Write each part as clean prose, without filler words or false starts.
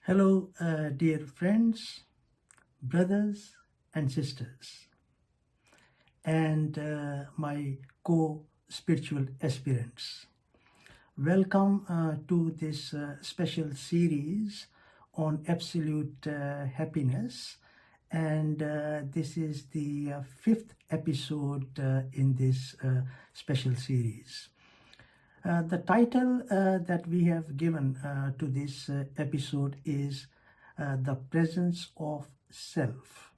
Hello, dear friends, brothers, and sisters, and my co-spiritual aspirants. Welcome to this special series on absolute happiness, and this is the fifth episode in this special series. The title that we have given to this episode is The Presence of Self.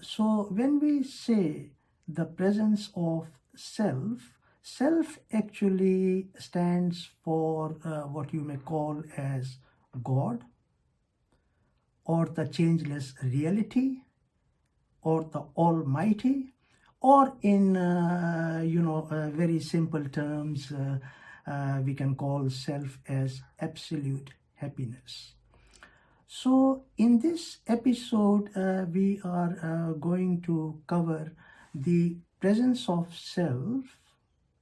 So when we say the presence of self, self actually stands for what you may call as God, or the changeless reality, or the Almighty, or in very simple terms, we can call self as absolute happiness. So in this episode, we are going to cover the presence of self,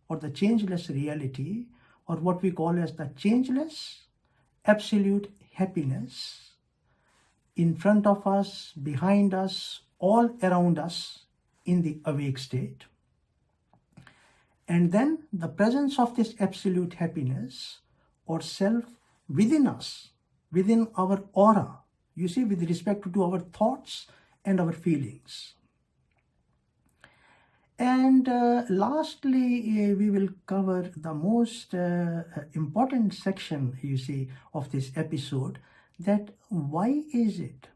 or the changeless reality, or what we call as the changeless absolute happiness, in front of us, behind us, all around us in the awake state. And then the presence of this absolute happiness or self within us, within our aura, you see, with respect to our thoughts and our feelings. And lastly, we will cover the most important section, you see, of this episode, that why is it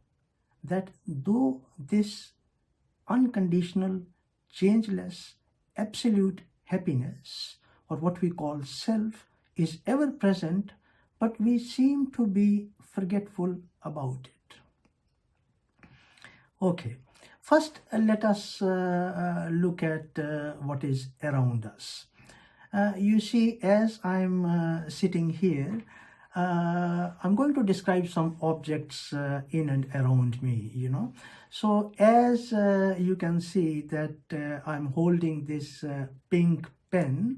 that though this unconditional, changeless, absolute happiness, or what we call self, is ever present, but we seem to be forgetful about it. Okay, first let us look at what is around us. You see, as I'm sitting here, I'm going to describe some objects in and around me, So as you can see that I'm holding this pink pen,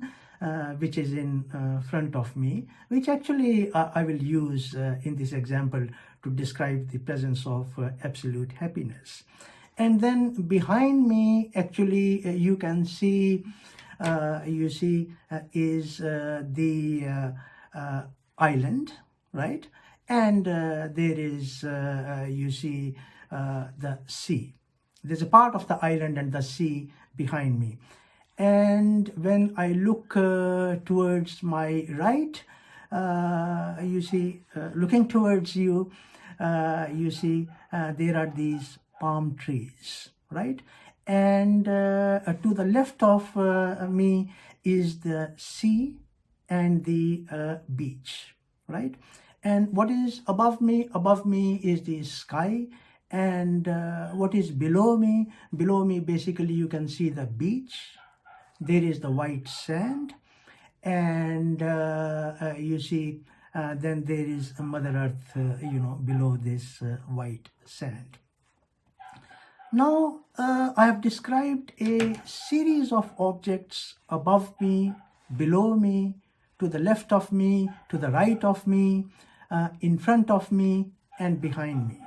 which is in front of me, which actually I will use in this example to describe the presence of absolute happiness. And then behind me, actually, you can see, is the island, right? And there is, the sea. There's a part of the island and the sea behind me. And when I look towards my right, looking towards you, there are these palm trees, right? And to the left of me is the sea and the beach, right? And what is above me? Above me is the sky. And what is below me? Below me, basically, you can see the beach. There is the white sand. And then there is Mother Earth, below this white sand. Now, I have described a series of objects above me, below me, to the left of me, to the right of me, in front of me, and behind me.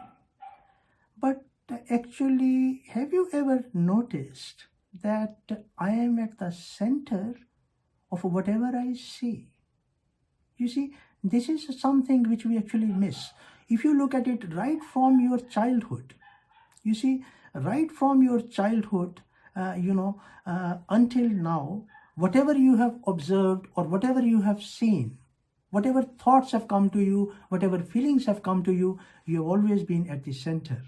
But actually, have you ever noticed that I am at the center of whatever I see? You see, this is something which we actually miss. If you look at it right from your childhood, you see, right from your childhood, until now, whatever you have observed or whatever you have seen, whatever thoughts have come to you, whatever feelings have come to you, you have always been at the center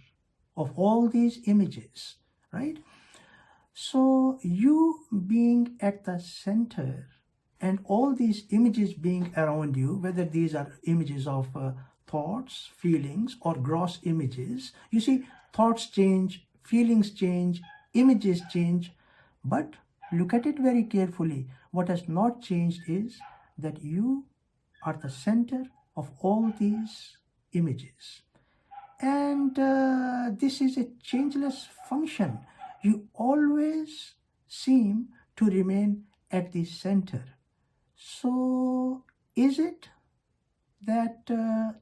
of all these images, right? So you being at the center and all these images being around you, whether these are images of thoughts, feelings, or gross images, you see, thoughts change, feelings change, images change, but look at it very carefully. What has not changed is that you are the center of all these images. And this is a changeless function. You always seem to remain at the center. So is it that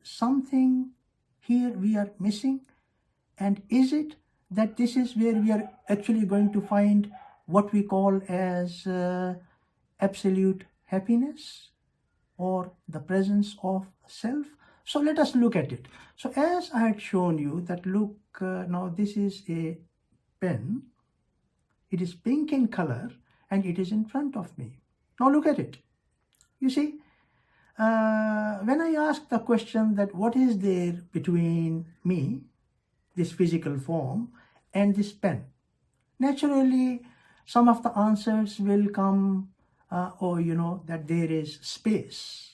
something here we are missing? And is it that this is where we are actually going to find what we call as absolute happiness or the presence of self? So let us look at it. So as I had shown you that, look, now this is a pen. It is pink in color and it is in front of me. Now look at it. You see, when I ask the question that what is there between me, this physical form, and this pen, naturally some of the answers will come, that there is space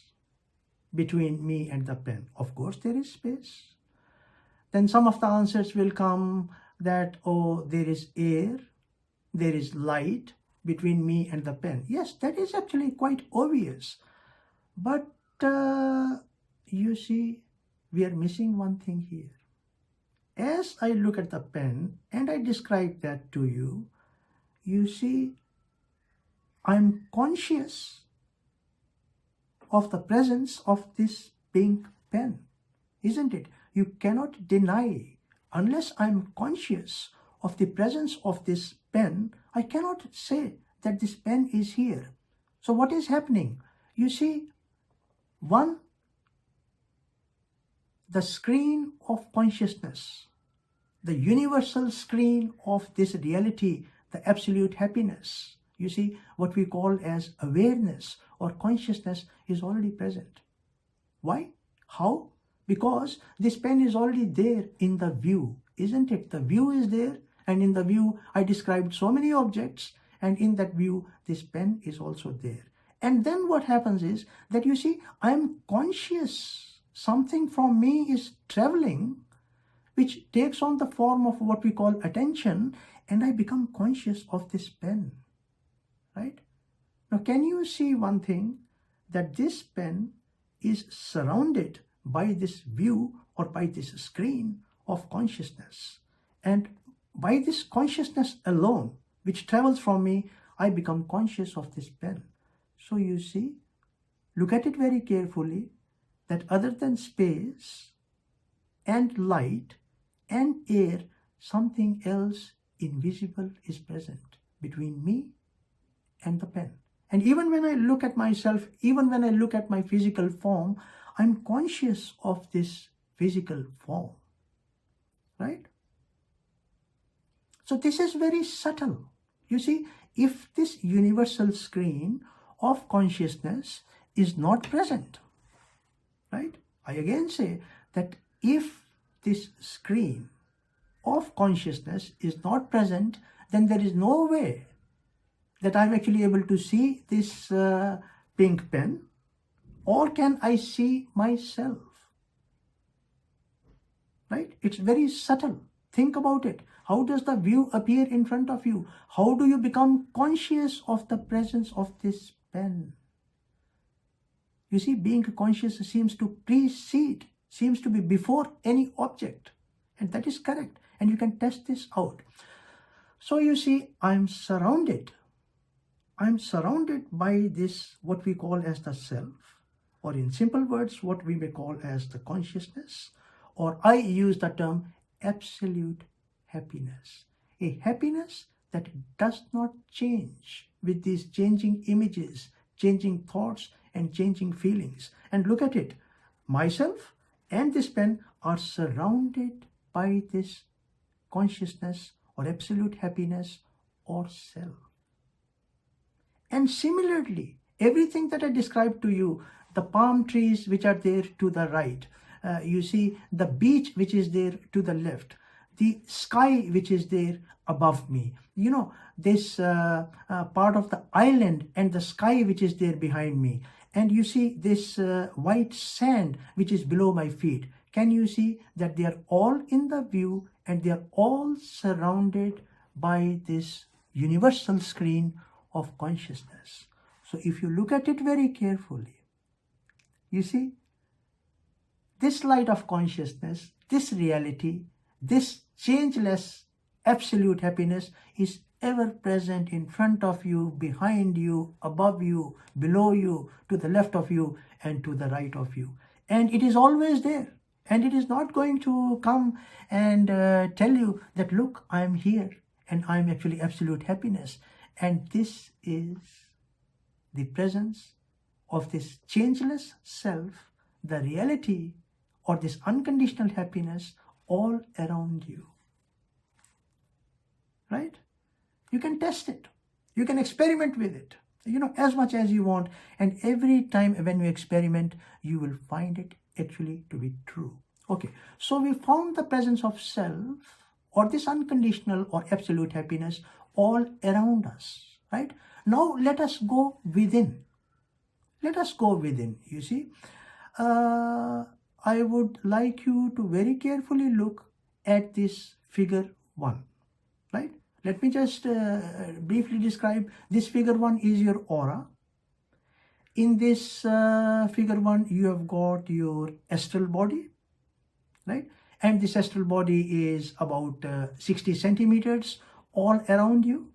between me and the pen. Of course there is space. Then some of the answers will come that, oh, there is air, there is light between me and the pen. Yes, that is actually quite obvious. But you see, we are missing one thing here. As I look at the pen and I describe that to you, you see, I'm conscious of the presence of this pink pen, isn't it? You cannot deny, unless I'm conscious of the presence of this pen, I cannot say that this pen is here. So what is happening? You see, one, the screen of consciousness, the universal screen of this reality, the absolute happiness, you see, what we call as awareness or consciousness is already present. Why? How? Because this pen is already there in the view, isn't it? The view is there, and in the view I described so many objects, and in that view this pen is also there. And then what happens is that, you see, I'm conscious something from me is traveling, which takes on the form of what we call attention, and I become conscious of this pen, right? Now, can you see one thing, that this pen is surrounded by this view or by this screen of consciousness, and by this consciousness alone, which travels from me, I become conscious of this pen. So you see, look at it very carefully, that other than space and light and air, something else invisible is present between me and the pen. And even when I look at myself, even when I look at my physical form, I'm conscious of this physical form, right? So this is very subtle. You see, if this universal screen of consciousness is not present, right? I again say that if this screen of consciousness is not present, then there is no way that I'm actually able to see this pink pen, or can I see myself, right? It's very subtle. Think about it. How does the view appear in front of you? How do you become conscious of the presence of this pen? You see, being conscious seems to precede, seems to be before any object. And that is correct. And you can test this out. So you see, I'm surrounded by this, what we call as the self, or in simple words, what we may call as the consciousness, or I use the term absolute happiness. A happiness that does not change with these changing images, changing thoughts, and changing feelings. And look at it. Myself and this pen are surrounded by this consciousness or absolute happiness or self. And similarly, everything that I described to you, the palm trees which are there to the right, you see the beach which is there to the left, the sky which is there above me, you know, this part of the island and the sky which is there behind me, and you see this white sand which is below my feet. Can you see that they are all in the view and they are all surrounded by this universal screen of consciousness? So if you look at it very carefully, you see, this light of consciousness, this reality, this changeless absolute happiness is ever present in front of you, behind you, above you, below you, to the left of you, and to the right of you. and it is always there, and it is not going to come and tell you that, look, I am here and I am actually absolute happiness. And this is the presence of this changeless self, the reality, or this unconditional happiness all around you, right? You can test it, you can experiment with it, as much as you want, and every time when you experiment, you will find it actually to be true. Okay, so we found the presence of self, or this unconditional or absolute happiness, all around us, right? Now let us go within. Let us go within. You see, I would like you to very carefully look at this figure 1, right? Let me just briefly describe. This figure 1 is your aura. In this figure 1, you have got your astral body, right? And this astral body is about 60 centimeters all around you,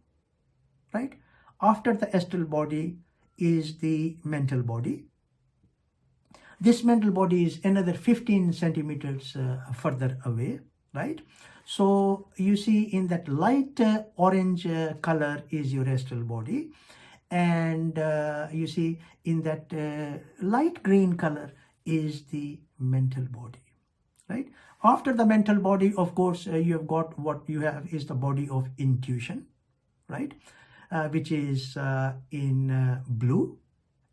right? After the astral body is the mental body. This mental body is another 15 centimeters further away, right? So you see in that light orange color is your astral body, and you see in that light green color is the mental body, right? After the mental body, of course, you have got, what you have is the body of intuition, right? Which is in blue,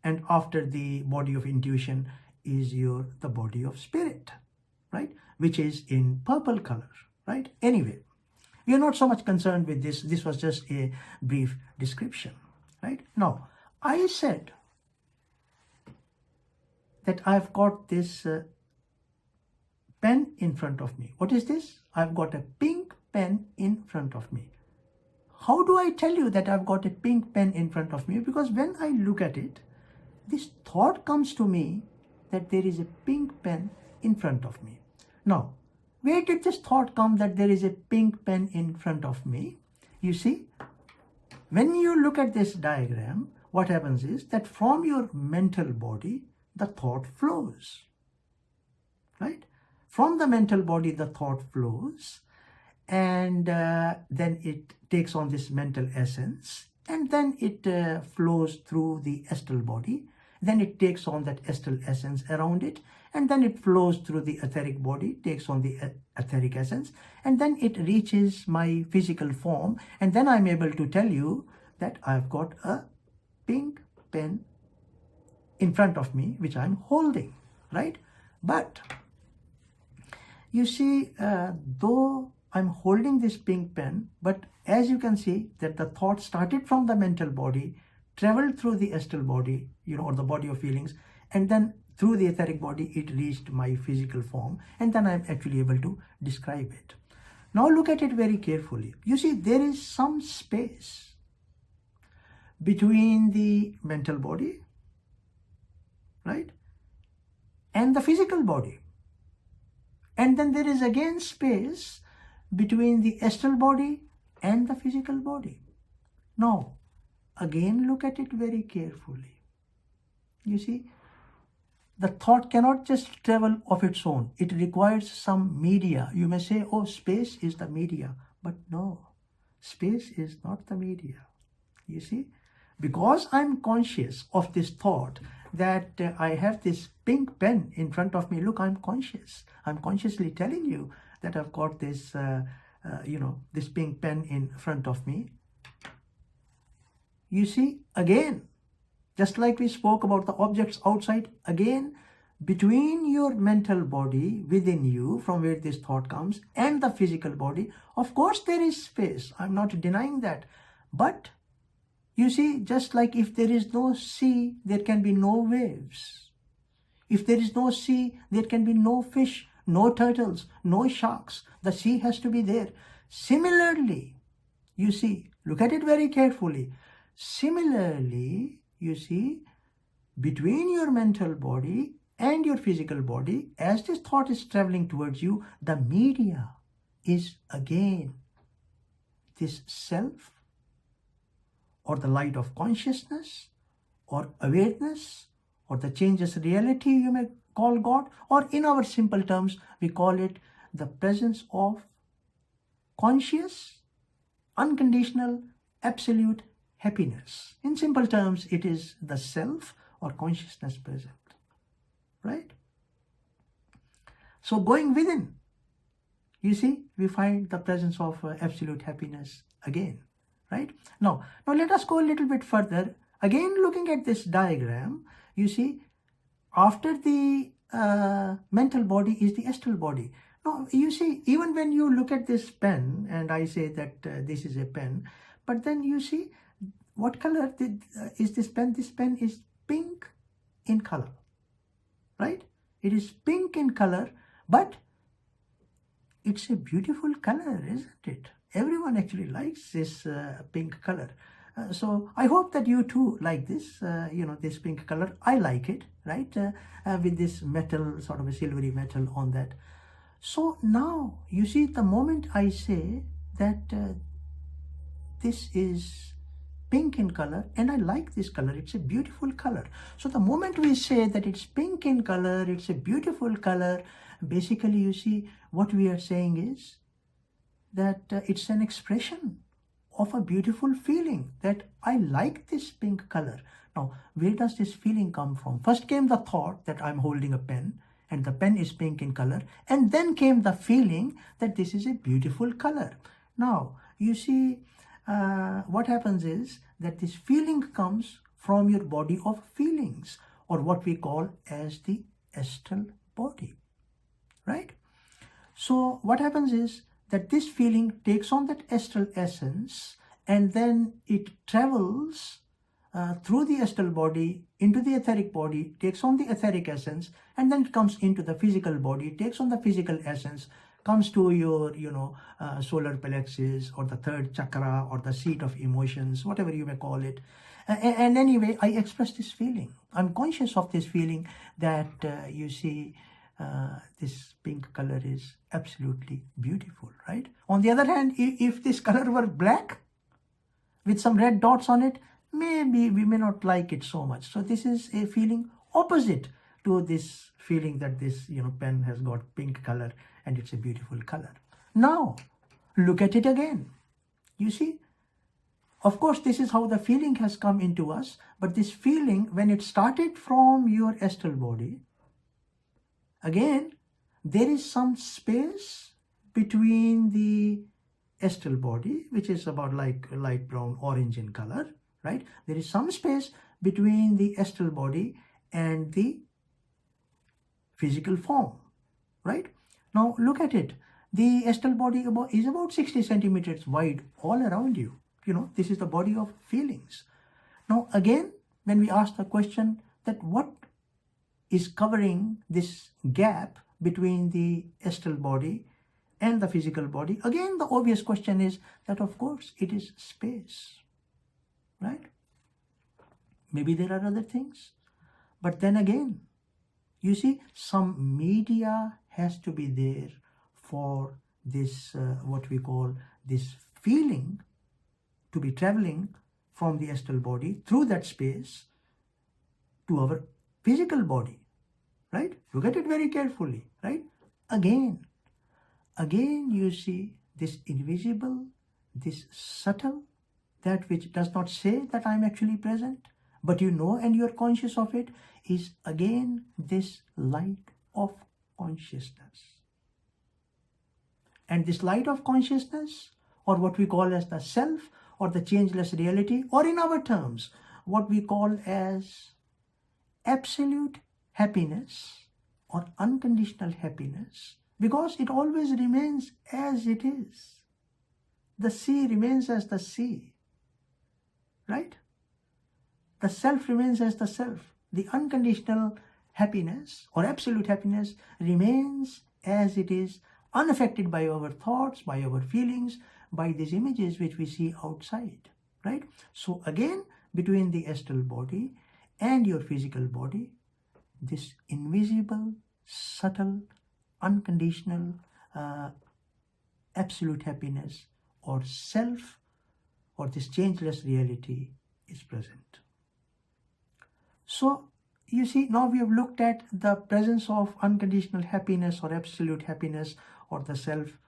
and after the body of intuition is the body of spirit, right? Which is in purple color, right? Anyway, we are not so much concerned with this. This was just a brief description, right? Now, I said that I've got this pen in front of me. What is this? I've got a pink pen in front of me. How do I tell you that I've got a pink pen in front of me? Because when I look at it, this thought comes to me that there is a pink pen in front of me. Now, where did this thought come that there is a pink pen in front of me? You see, when you look at this diagram, what happens is that from your mental body, the thought flows, right? From the mental body, the thought flows, and then it takes on this mental essence, and then it flows through the astral body. Then it takes on that astral essence around it, and then it flows through the etheric body, takes on the etheric essence, and then it reaches my physical form, and then I'm able to tell you that I've got a pink pen in front of me, which I'm holding, right? But you see, though I'm holding this pink pen, but as you can see that the thought started from the mental body, traveled through the astral body, or the body of feelings, and then through the etheric body, it reached my physical form, and then I'm actually able to describe it. Now look at it very carefully. You see, there is some space between the mental body, right, and the physical body. And then there is again space between the astral body and the physical body. Now, again, look at it very carefully. You see, the thought cannot just travel of its own. It requires some media. You may say, oh, space is the media. But no, space is not the media. You see, because I'm conscious of this thought that I have this pink pen in front of me. Look, I'm conscious. I'm consciously telling you that I've got this, this pink pen in front of me. You see, again, just like we spoke about the objects outside, again, between your mental body within you, from where this thought comes, and the physical body, of course there is space. I'm not denying that. But you see, just like if there is no sea, there can be no waves. If there is no sea, there can be no fish, no turtles, no sharks. The sea has to be there. Similarly, you see, look at it very carefully. Similarly, you see, between your mental body and your physical body, as this thought is traveling towards you, the media is again this self, or the light of consciousness, or awareness, or the changeless reality, you may call God, or in our simple terms, we call it the presence of conscious, unconditional, absolute happiness. In simple terms, it is the self or consciousness present, right? So going within, you see, we find the presence of absolute happiness again, right? Now let us go a little bit further. Again, looking at this diagram, you see, after the mental body is the astral body. Now, you see, even when you look at this pen, and I say that this is a pen, but then you see, what color is this pen? This pen is pink in color, right? It is pink in color, but it's a beautiful color, isn't it? Everyone actually likes this pink color. So I hope that you too like this, this pink color. I like it, right? With this metal, sort of a silvery metal on that. So now, you see, the moment I say that this is pink in color, and I like this color, it's a beautiful color. So the moment we say that it's pink in color, it's a beautiful color, basically, you see, what we are saying is that it's an expression of a beautiful feeling, that I like this pink color. Now, where does this feeling come from? First came the thought that I'm holding a pen and the pen is pink in color, and then came the feeling that this is a beautiful color. Now, you see, what happens is that this feeling comes from your body of feelings, or what we call as the astral body, right? So what happens is that this feeling takes on that astral essence, and then it travels through the astral body into the etheric body, takes on the etheric essence, and then it comes into the physical body, takes on the physical essence, comes to your solar plexus, or the third chakra, or the seat of emotions, whatever you may call it. And anyway, I express this feeling. I'm conscious of this feeling that you see, this pink color is absolutely beautiful, right? On the other hand, if this color were black with some red dots on it, maybe we may not like it so much. So this is a feeling opposite to this feeling that this pen has got pink color and it's a beautiful color. Now look at it again. You see, of course, this is how the feeling has come into us, but this feeling, when it started from your astral body, again, there is some space between the astral body, which is about like light brown, orange in color, right? There is some space between the astral body and the physical form, right? Now look at it. The astral body is about 60 centimeters wide all around you. This is the body of feelings. Now again, when we ask the question that what is covering this gap between the astral body and the physical body, again the obvious question is that of course it is space, right? Maybe there are other things, but then again, you see, some media has to be there for this what we call this feeling to be traveling from the astral body through that space to our physical body, right? Look at it very carefully, right? Again, you see, this invisible, this subtle, that which does not say that I'm actually present, but and you're conscious of it, is again this light of consciousness. And this light of consciousness, or what we call as the self, or the changeless reality, or in our terms, what we call as absolute happiness or unconditional happiness, because it always remains as it is. The sea remains as the sea, right? The self remains as the self. The unconditional happiness or absolute happiness remains as it is, unaffected by our thoughts, by our feelings, by these images which we see outside, right? So again, between the astral body and your physical body, this invisible, subtle, unconditional, absolute happiness or self, or this changeless reality is present. So you see, now we have looked at the presence of unconditional happiness or absolute happiness or the self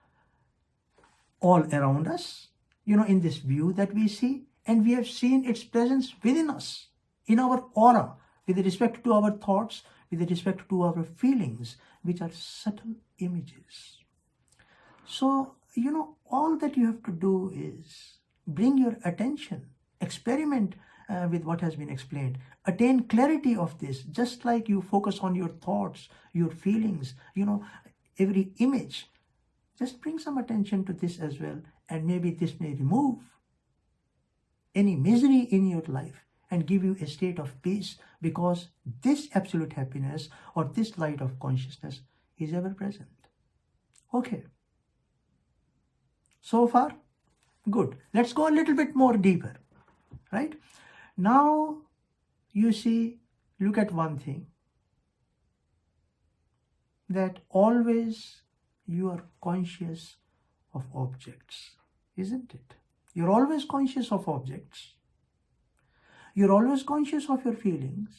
all around us, in this view that we see, and we have seen its presence within us, in our aura, with respect to our thoughts, with respect to our feelings, which are subtle images. So, all that you have to do is bring your attention, experiment with what has been explained, attain clarity of this, just like you focus on your thoughts, your feelings, every image. Just bring some attention to this as well, and maybe this may remove any misery in your life and give you a state of peace, because this absolute happiness or this light of consciousness is ever present. Okay. So far, good. Let's go a little bit more deeper, right? Now, you see, look at one thing, that always you are conscious of objects, isn't it? You're always conscious of objects. You're always conscious of your feelings,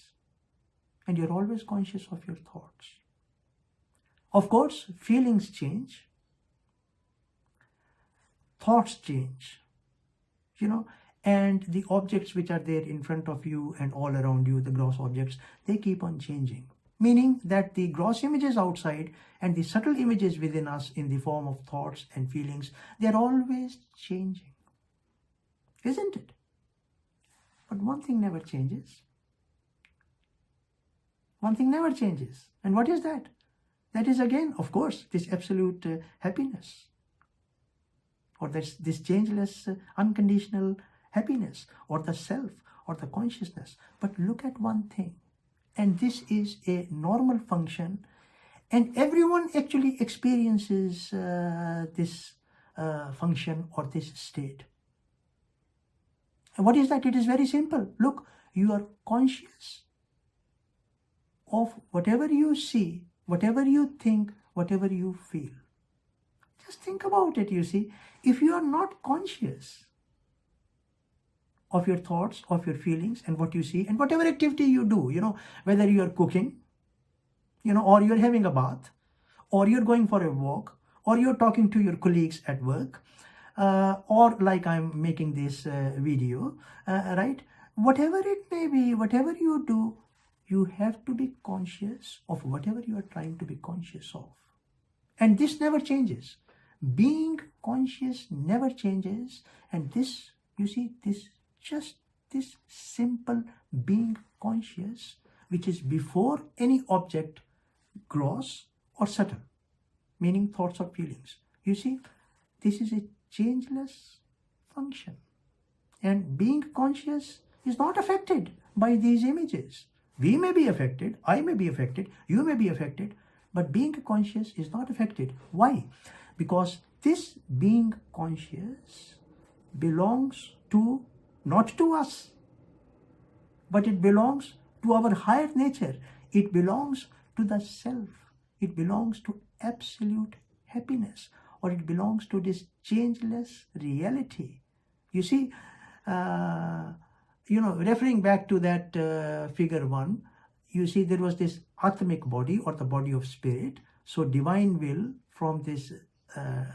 and you're always conscious of your thoughts. Of course, feelings change, thoughts change, and the objects which are there in front of you and all around you, the gross objects, they keep on changing. Meaning that the gross images outside and the subtle images within us in the form of thoughts and feelings, they're always changing, isn't it? But one thing never changes. One thing never changes. And what is that? That is, again, of course, this absolute happiness, or this changeless, unconditional happiness, or the self, or the consciousness. But look at one thing, and this is a normal function, and everyone actually experiences this function or this state. And what is that? It is very simple. Look, you are conscious of whatever you see, whatever you think, whatever you feel. Just think about it, you see. If you are not conscious of your thoughts, of your feelings, and what you see, and whatever activity you do, whether you are cooking, or you're having a bath, or you're going for a walk, or you're talking to your colleagues at work, or like I'm making this video, right? Whatever it may be, whatever you do, you have to be conscious of whatever you are trying to be conscious of. And this never changes. Being conscious never changes. And this, you see, this simple being conscious, which is before any object, gross or subtle, meaning thoughts or feelings. You see, this is a changeless function. And being conscious is not affected by these images. We may be affected, I may be affected, you may be affected, but being conscious is not affected. Why? Because this being conscious belongs to, not to us, but it belongs to our higher nature. It belongs to the self. It belongs to absolute happiness, or it belongs to this changeless reality. You see, referring back to that figure 1, you see there was this atmic body, or the body of spirit. So divine will from this,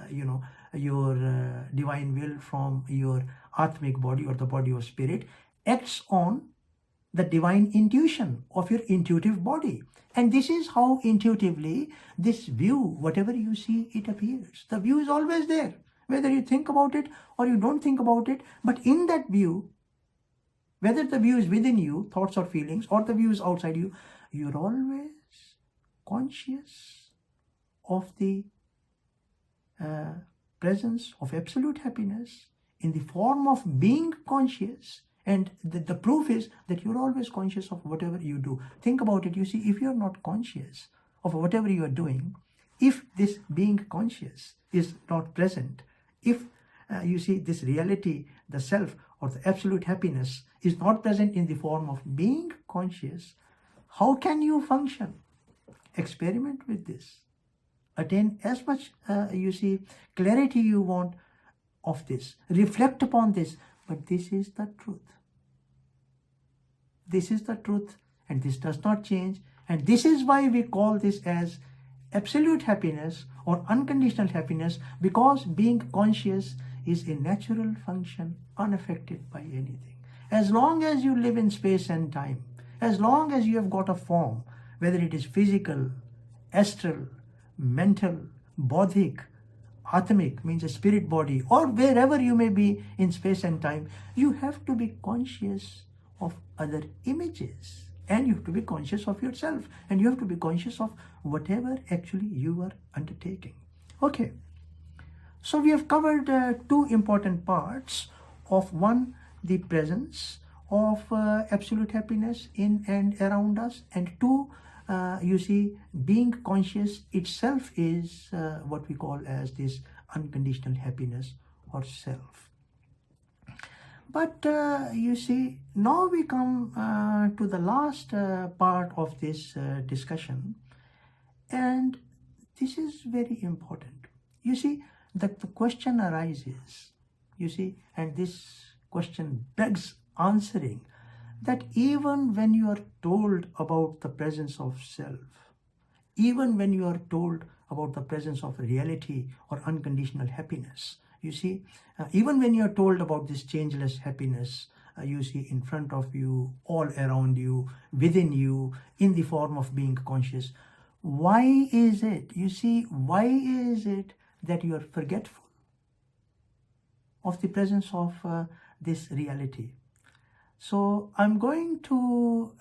your divine will from your atmic body, or the body of spirit, acts on the divine intuition of your intuitive body. And this is how intuitively this view, whatever you see, it appears. The view is always there, whether you think about it or you don't think about it. But in that view, whether the view is within you, thoughts or feelings, or the view is outside you, you're always conscious of the presence of absolute happiness in the form of being conscious. And the proof is that you're always conscious of whatever you do. Think about it. You see, if you're not conscious of whatever you are doing, if this being conscious is not present, if you see this reality, the self, or the absolute happiness is not present in the form of being conscious, how can you function? Experiment with this. Attain as much, clarity you want of this. Reflect upon this. But this is the truth. This is the truth, and this does not change. And this is why we call this as absolute happiness or unconditional happiness, because being conscious is a natural function unaffected by anything. As long as you live in space and time, as long as you have got a form, whether it is physical, astral, mental, bodhic, atmic, means a spirit body, or wherever you may be in space and time, you have to be conscious of other images, and you have to be conscious of yourself, and you have to be conscious of whatever actually you are undertaking. Okay, so we have covered two important parts of: one, the presence of absolute happiness in and around us, and two, you see, being conscious itself is what we call as this unconditional happiness or self. But you see, now we come to the last part of this discussion, and this is very important. You see, that the question arises, you see, and this question begs answering, that even when you are told about the presence of self, even when you are told about the presence of reality or unconditional happiness, you see, even when you are told about this changeless happiness, you see, in front of you, all around you, within you, in the form of being conscious, why is it, you see, why is it that you are forgetful of the presence of this reality? So I'm going to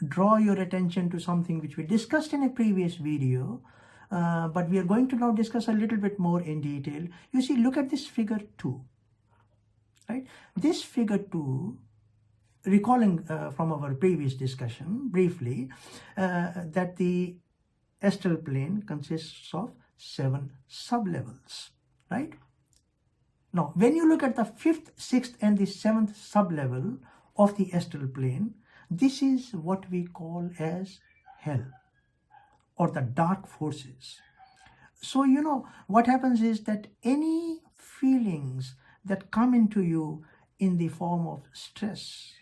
draw your attention to something which we discussed in a previous video, but we are going to now discuss a little bit more in detail. You see, look at this figure 2, right? This figure 2, recalling from our previous discussion briefly, that the astral plane consists of 7 sublevels, right? Now, when you look at the 5th, 6th and the 7th sublevel of the astral plane, this is what we call as hell or the dark forces. So, you know, what happens is that any feelings that come into you in the form of stress,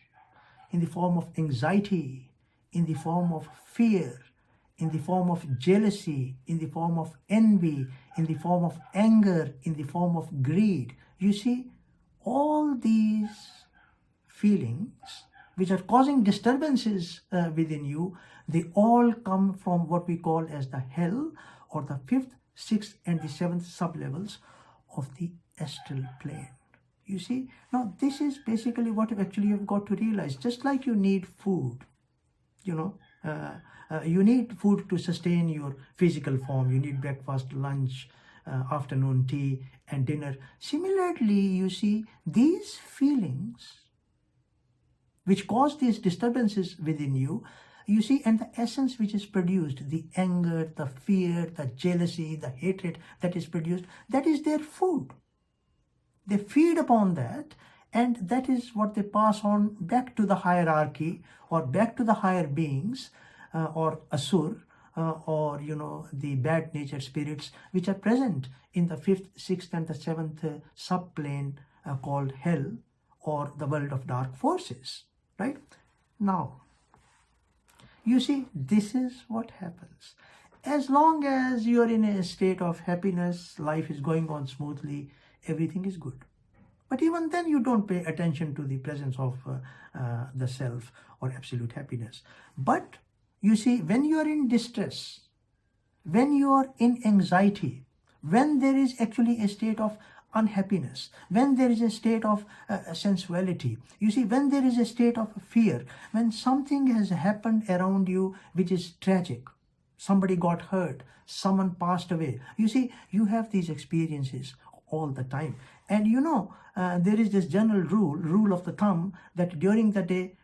in the form of anxiety, in the form of fear, in the form of jealousy, in the form of envy, in the form of anger, in the form of greed. You see, all these feelings which are causing disturbances within you, they all come from what we call as the hell or the 5th, 6th and the 7th sublevels of the astral plane. You see, now this is basically what actually you've got to realize. Just like you need food, you know, you need food to sustain your physical form. You need breakfast, lunch, afternoon tea and dinner. Similarly, you see, these feelings which cause these disturbances within you, you see, and the essence which is produced, the anger, the fear, the jealousy, the hatred that is produced, that is their food. They feed upon that, and that is what they pass on back to the hierarchy or back to the higher beings, or asur, or, you know, the bad nature spirits which are present in the 5th, 6th and the 7th subplane called hell or the world of dark forces, right? Now, you see, this is what happens. As long as you are in a state of happiness, life is going on smoothly, everything is good. But even then you don't pay attention to the presence of the self or absolute happiness. But you see, when you are in distress, when you are in anxiety, when there is actually a state of unhappiness, when there is a state of sensuality, you see, when there is a state of fear, when something has happened around you which is tragic, somebody got hurt, someone passed away, you see, you have these experiences all the time. And you know, there is this general rule of the thumb, that during the day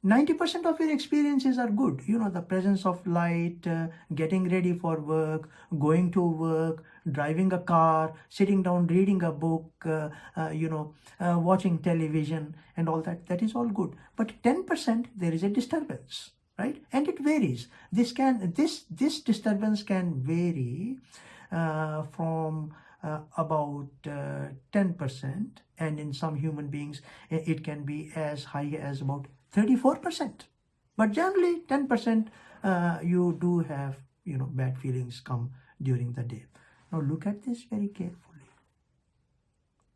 90% of your experiences are good. You know, the presence of light, getting ready for work, going to work, driving a car, sitting down, reading a book, watching television and all that, that is all good. But 10% there is a disturbance, right? And it varies. This disturbance can vary from about 10%, and in some human beings it can be as high as about 34%. But generally 10% you do have, bad feelings come during the day. Now look at this very carefully.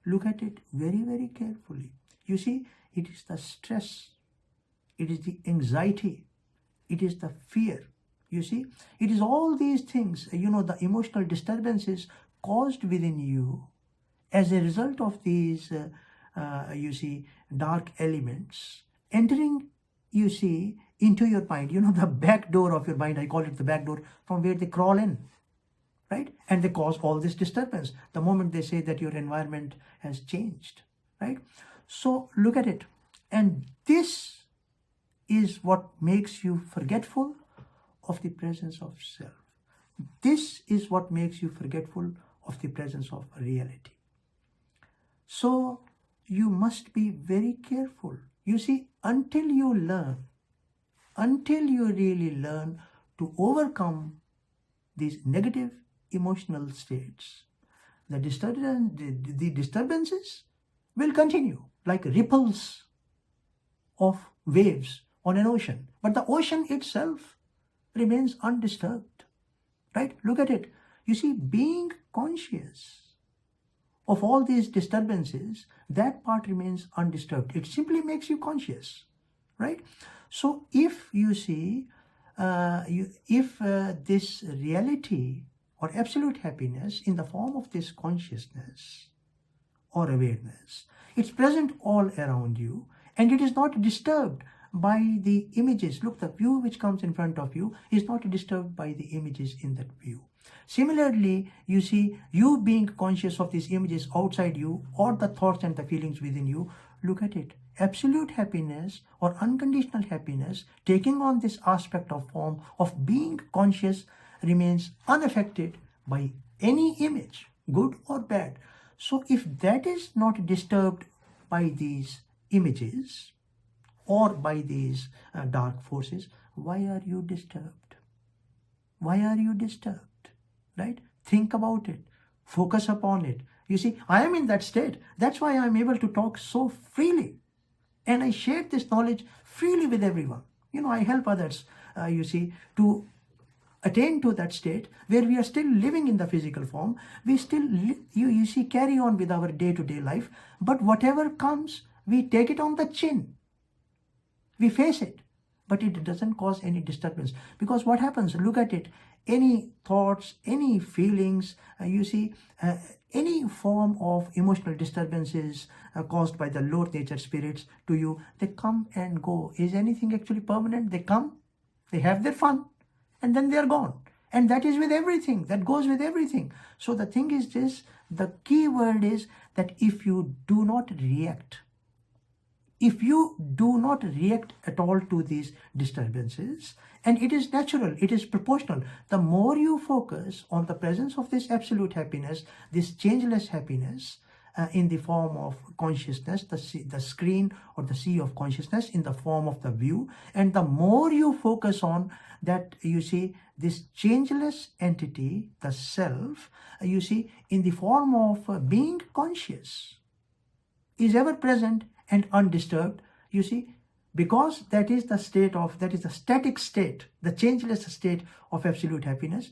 Look at it very, very carefully. You see, it is the stress, it is the anxiety, it is the fear. You see, it is all these things, the emotional disturbances caused within you as a result of these, dark elements entering, into your mind, the back door of your mind. I call it the back door, from where they crawl in, right? And they cause all this disturbance the moment they say that your environment has changed, right? So look at it. And this is what makes you forgetful of the presence of self. This is what makes you forgetful of the presence of reality. So you must be very careful. You see, until you really learn to overcome these negative emotional states, the disturbances will continue like ripples of waves on an ocean. But the ocean itself remains undisturbed, right? Look at it. You see, being conscious of all these disturbances, that part remains undisturbed. It simply makes you conscious, right? So if you see, this reality or absolute happiness in the form of this consciousness or awareness, it's present all around you and it is not disturbed by the images. Look, the view which comes in front of you is not disturbed by the images in that view. Similarly, you see, you being conscious of these images outside you or the thoughts and the feelings within you, look at it. Absolute happiness or unconditional happiness, taking on this aspect of form of being conscious, remains unaffected by any image, good or bad. So if that is not disturbed by these images or by these dark forces, why are you disturbed? Why are you disturbed? Right? Think about it. Focus upon it. You see, I am in that state. That's why I'm able to talk so freely. And I share this knowledge freely with everyone. I help others, to attain to that state where we are still living in the physical form. We still, carry on with our day-to-day life. But whatever comes, we take it on the chin. We face it. But it doesn't cause any disturbance. Because what happens? Look at it. Any thoughts, any feelings, any form of emotional disturbances caused by the lower nature spirits to you, they come and go. Is anything actually permanent? They come, they have their fun, and then they are gone. And that is with everything. That goes with everything. So the thing is this, the key word is that if you do not react, if you do not react at all to these disturbances, and it is natural, it is proportional, the more you focus on the presence of this absolute happiness, this changeless happiness in the form of consciousness, the screen or the sea of consciousness in the form of the view, and the more you focus on that, this changeless entity, the self, in the form of being conscious, is ever present and undisturbed, because that is the static state, the changeless state of absolute happiness.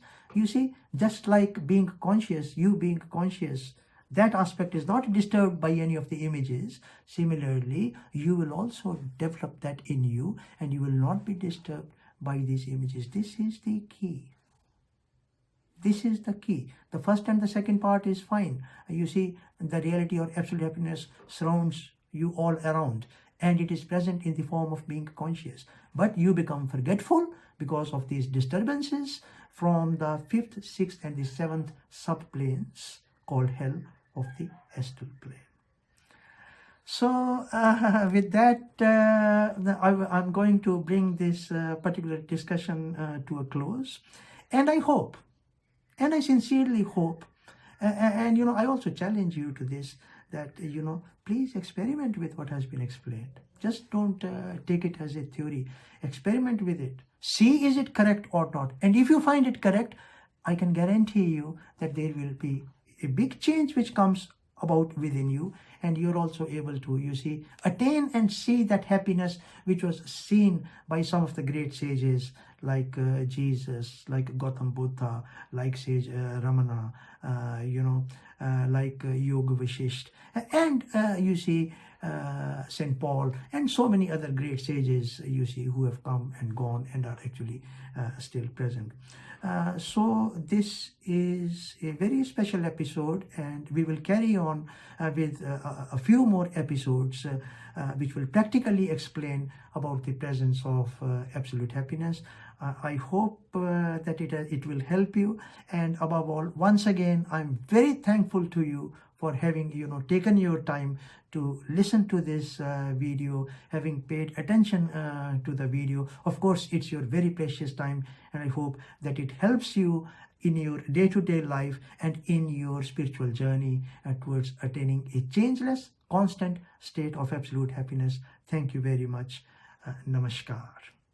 Just like being conscious, you being conscious, that aspect is not disturbed by any of the images. Similarly, you will also develop that in you and you will not be disturbed by these images. This is the key. This is the key. The first and the second part is fine. The reality or absolute happiness surrounds you all around and it is present in the form of being conscious. But you become forgetful because of these disturbances from the 5th, 6th and the 7th subplanes called hell of the astral plane. So with that, I'm going to bring this particular discussion to a close. And I hope, and I sincerely hope, and I also challenge you to this, that, please experiment with what has been explained. Just don't take it as a theory. Experiment with it. See, is it correct or not? And if you find it correct, I can guarantee you that there will be a big change which comes about within you, and you're also able to, you see, attain and see that happiness which was seen by some of the great sages like Jesus, like Gautam Buddha, like sage Ramana, like Yoga Vashisht, and you see St. Paul, and so many other great sages, you see, who have come and gone and are actually still present. So this is a very special episode, and we will carry on with a few more episodes which will practically explain about the presence of absolute happiness. I hope that it will help you, and above all, once again, I'm very thankful to you for having taken your time to listen to this video, having paid attention to the video. Of course, it's your very precious time, and I hope that it helps you in your day-to-day life and in your spiritual journey towards attaining a changeless, constant state of absolute happiness. Thank you very much. Namaskar.